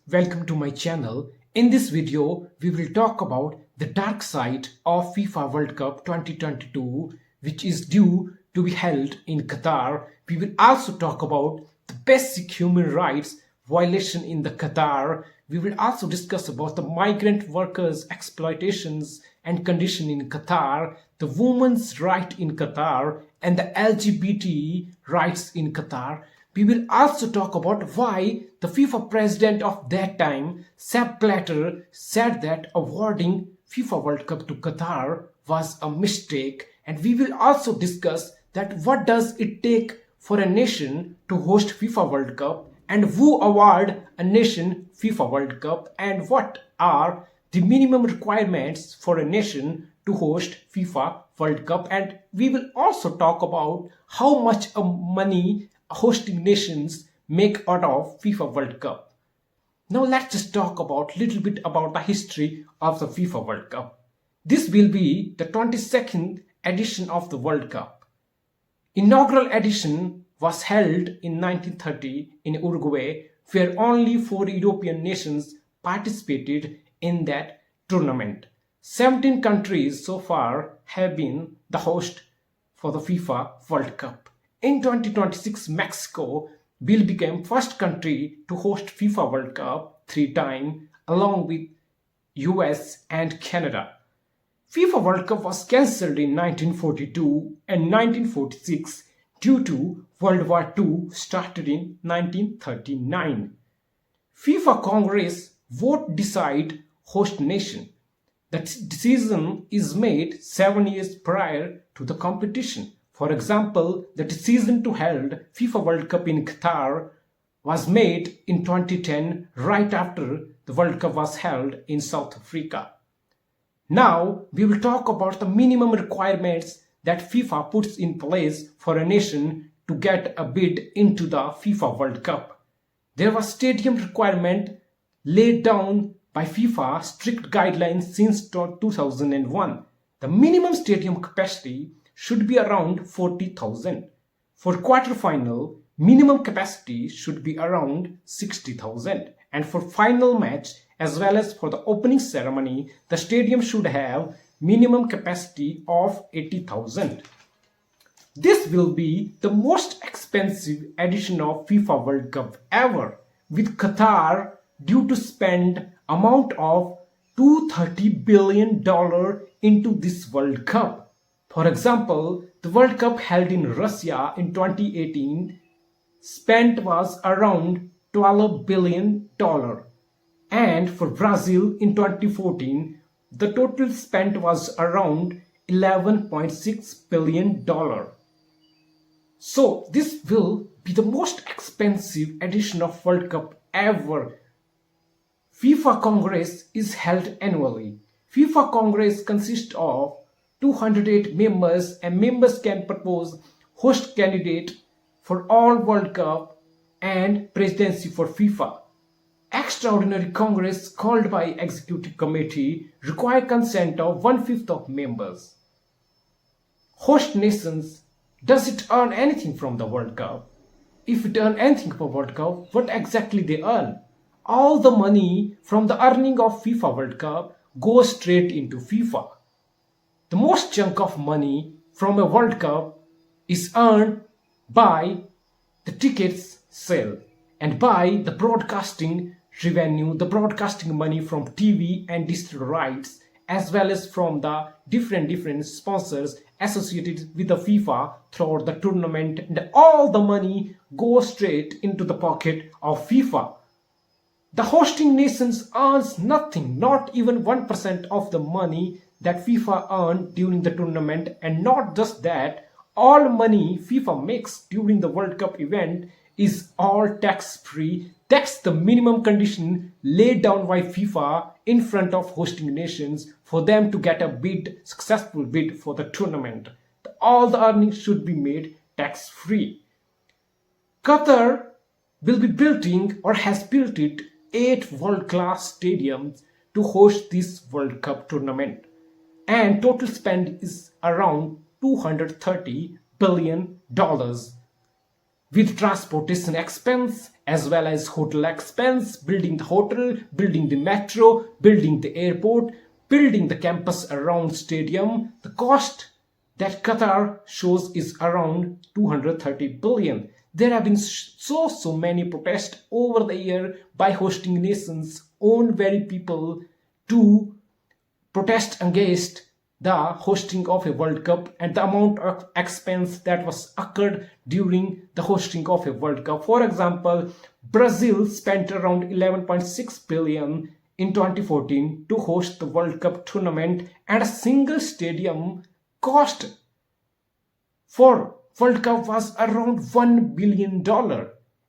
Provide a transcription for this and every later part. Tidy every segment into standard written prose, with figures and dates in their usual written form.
welcome to my channel. In this video, we will talk about the dark side of FIFA World Cup 2022, which is due to be held in Qatar. We will also talk about the basic human rights violation in the Qatar. We will also discuss about the migrant workers' exploitations and condition in Qatar, the women's right in Qatar, and the LGBT rights in Qatar. We will also talk about why the FIFA president of that time, Sepp Blatter, said that awarding FIFA World Cup to Qatar was a mistake. And we will also discuss that what does it take for a nation to host FIFA World Cup, and who award a nation FIFA World Cup, and what are the minimum requirements for a nation to host FIFA World Cup. And we will also talk about how much money hosting nations make out of FIFA World Cup. Now let's just talk about little bit about the history of the FIFA World Cup. This will be the 22nd edition of the World Cup. Inaugural edition was held in 1930 in Uruguay, where only 4 European nations participated in that tournament. 17 countries so far have been the host for the FIFA World Cup. In 2026, Mexico will become first country to host FIFA World Cup 3 times, along with US and Canada. FIFA World Cup was cancelled in 1942 and 1946 due to World War II started in 1939. FIFA Congress vote decide host nation. The decision is made 7 years prior to the competition. For example, the decision to hold FIFA World Cup in Qatar was made in 2010, right after the World Cup was held in South Africa. Now, we will talk about the minimum requirements that FIFA puts in place for a nation to get a bid into the FIFA World Cup. There was stadium requirement laid down by FIFA strict guidelines since 2001. The minimum stadium capacity should be around 40,000. For quarterfinal, minimum capacity should be around 60,000. And for final match, as well as for the opening ceremony, the stadium should have minimum capacity of 80,000. This will be the most expensive edition of FIFA World Cup ever, with Qatar due to spend amount of $230 billion into this World Cup. For example, the World Cup held in Russia in 2018 spent was around $12 billion. And for Brazil in 2014, the total spent was around $11.6 billion. So this will be the most expensive edition of World Cup ever. FIFA Congress is held annually. FIFA Congress consists of 208 members, and members can propose host candidate for all World Cup and presidency for FIFA. Extraordinary Congress called by Executive Committee require consent of 1/5 of members. Host nations, does it earn anything from the World Cup? If it earn anything from World Cup, what exactly they earn? All the money from the earning of FIFA World Cup goes straight into FIFA. The most chunk of money from a World Cup is earned by the tickets sale and by the broadcasting revenue, the broadcasting money from TV and digital rights, as well as from the different sponsors associated with the FIFA throughout the tournament, and all the money goes straight into the pocket of FIFA. The hosting nations earns nothing, not even 1% of the money that FIFA earned during the tournament. And not just that, all money FIFA makes during the World Cup event is all tax-free. That's the minimum condition laid down by FIFA in front of hosting nations for them to get a bid, successful bid for the tournament. All the earnings should be made tax-free. Qatar will be building or has built 8 world-class stadiums to host this World Cup tournament. And total spend is around $230 billion. with transportation expense as well as hotel expense, building the hotel, building the metro, building the airport, building the campus around stadium. The cost that Qatar shows is around 230 billion. There have been so many protests over the year by hosting nations' own very people to protest against the hosting of a World Cup and the amount of expense that was occurred during the hosting of a World Cup. For example, Brazil spent around 11.6 billion in 2014 to host the World Cup tournament, and a single stadium cost for World Cup was around $1 billion.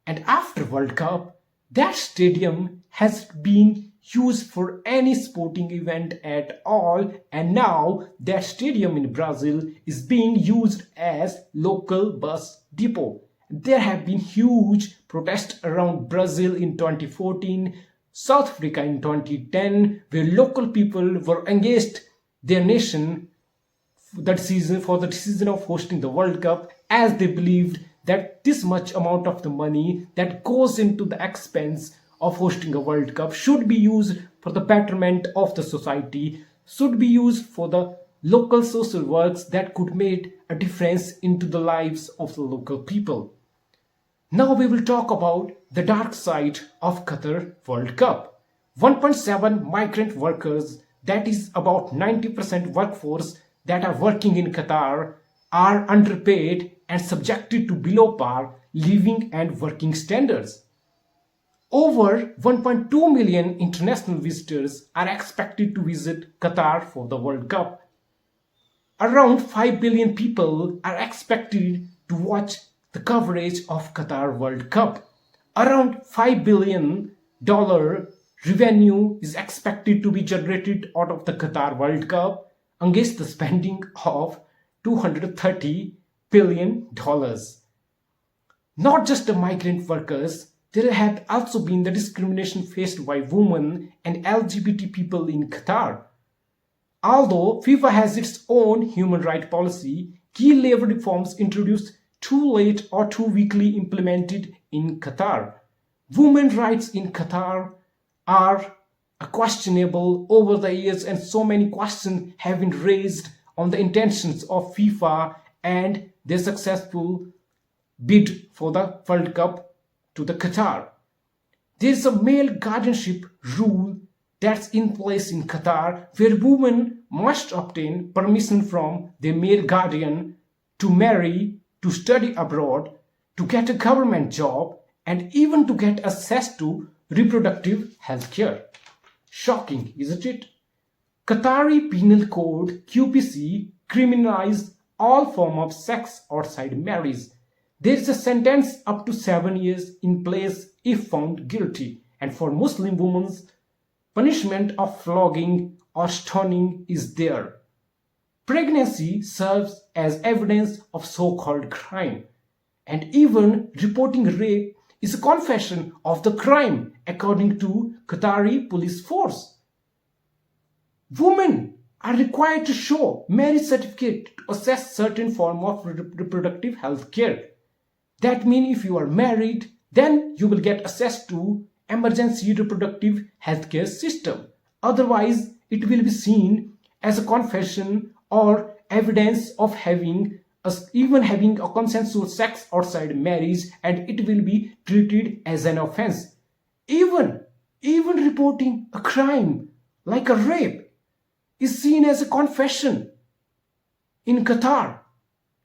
And after World Cup, that stadium has been used for any sporting event at all, and now that stadium in Brazil is being used as local bus depot. There have been huge protests around Brazil in 2014, South Africa in 2010, where local people were against their nation for the decision of hosting the World Cup, as they believed that this much amount of the money that goes into the expense of hosting a World Cup should be used for the betterment of the society, should be used for the local social works that could make a difference into the lives of the local people. Now we will talk about the dark side of Qatar World Cup. 1.7 migrant workers, that is about 90% workforce that are working in Qatar, are underpaid and subjected to below par living and working standards. Over 1.2 million international visitors are expected to visit Qatar for the World Cup. Around 5 billion people are expected to watch the coverage of Qatar World Cup. Around $5 billion revenue is expected to be generated out of the Qatar World Cup against the spending of $230 billion. Not just the migrant workers, there have also been the discrimination faced by women and LGBT people in Qatar. Although FIFA has its own human rights policy, key labor reforms introduced too late or too weakly implemented in Qatar. Women's rights in Qatar are questionable over the years, and so many questions have been raised on the intentions of FIFA and their successful bid for the World Cup to the Qatar. There is a male guardianship rule that's in place in Qatar, where women must obtain permission from their male guardian to marry, to study abroad, to get a government job, and even to get access to reproductive health care. Shocking, isn't it? Qatari Penal Code (QPC) criminalizes all forms of sex outside marriage. There is a sentence up to 7 years in place if found guilty, and for Muslim women, punishment of flogging or stoning is there. Pregnancy serves as evidence of so-called crime, and even reporting rape is a confession of the crime according to Qatari police force. Women are required to show marriage certificate to assess certain form of reproductive health care. That means if you are married, then you will get access to emergency reproductive healthcare system. Otherwise, it will be seen as a confession or evidence of even having a consensual sex outside marriage, and it will be treated as an offense. Even reporting a crime like a rape is seen as a confession. In Qatar,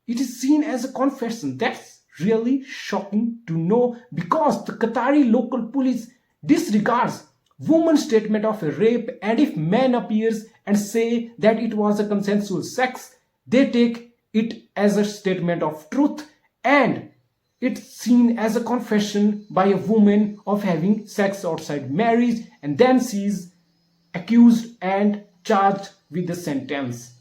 it is seen as a confession. That's really shocking to know, because the Qatari local police disregards woman's statement of a rape, and if man appears and say that it was a consensual sex, they take it as a statement of truth, and it's seen as a confession by a woman of having sex outside marriage, and then she's accused and charged with the sentence.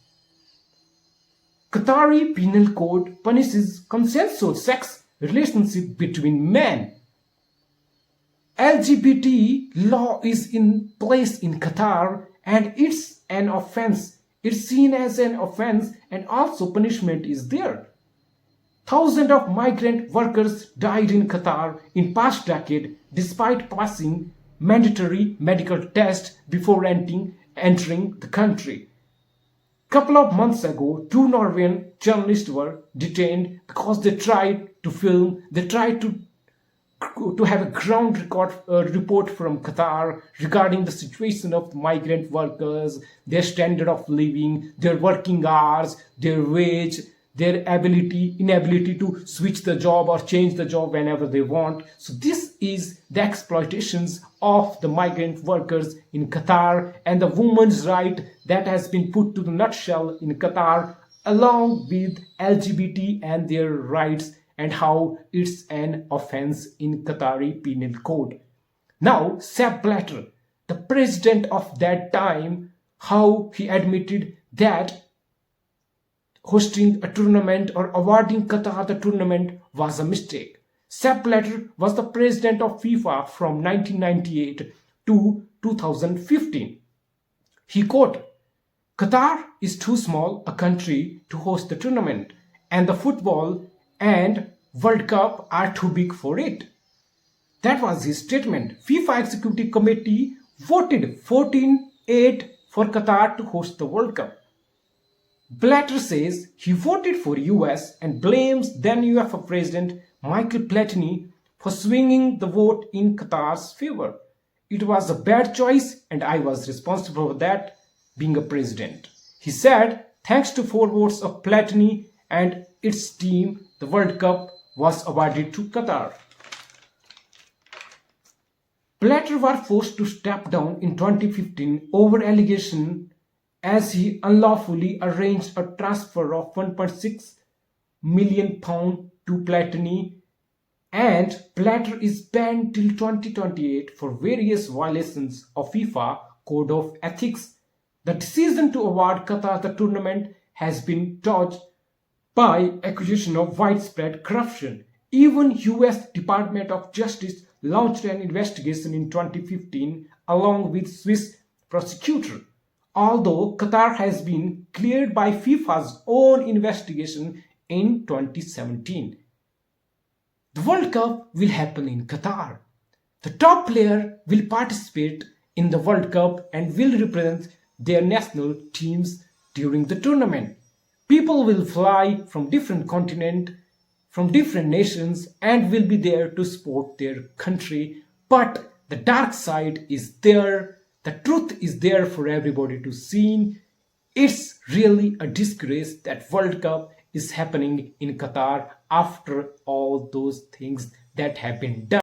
Qatari Penal Code punishes consensual sex relationship between men. LGBT law is in place in Qatar, and it's an offense. It's seen as an offense, and also punishment is there. Thousands of migrant workers died in Qatar in past decade despite passing mandatory medical tests before entering the country. Couple of months ago, two Norwegian journalists were detained because they tried to film, they tried to have a report from Qatar regarding the situation of migrant workers, their standard of living, their working hours, their wage, their inability to switch the job or change the job whenever they want. So this is the exploitations of the migrant workers in Qatar and the women's right that has been put to the nutshell in Qatar, along with LGBT and their rights and how it's an offense in Qatari penal code. Now, Sepp Blatter, the president of that time, how he admitted that hosting a tournament or awarding Qatar the tournament was a mistake. Sepp Blatter was the president of FIFA from 1998 to 2015. He quote, "Qatar is too small a country to host the tournament, and the football and World Cup are too big for it." That was his statement. FIFA Executive Committee voted 14-8 for Qatar to host the World Cup. Blatter says he voted for US and blames then UEFA President Michael Platini for swinging the vote in Qatar's favor. "It was a bad choice and I was responsible for that, being a president," he said. Thanks to 4 votes of Platini and its team, the World Cup was awarded to Qatar. Blatter was forced to step down in 2015 over allegation as he unlawfully arranged a transfer of £1.6 million to Platini, and Blatter is banned till 2028 for various violations of FIFA Code of Ethics. The decision to award Qatar the tournament has been touched by accusation of widespread corruption. Even US Department of Justice launched an investigation in 2015 along with Swiss prosecutor. Although Qatar has been cleared by FIFA's own investigation in 2017. The World Cup will happen in Qatar. The top player will participate in the World Cup and will represent their national teams during the tournament. People will fly from different continents, from different nations, and will be there to support their country. But the dark side is there. The truth is there for everybody to see. It's really a disgrace that World Cup is happening in Qatar after all those things that have been done.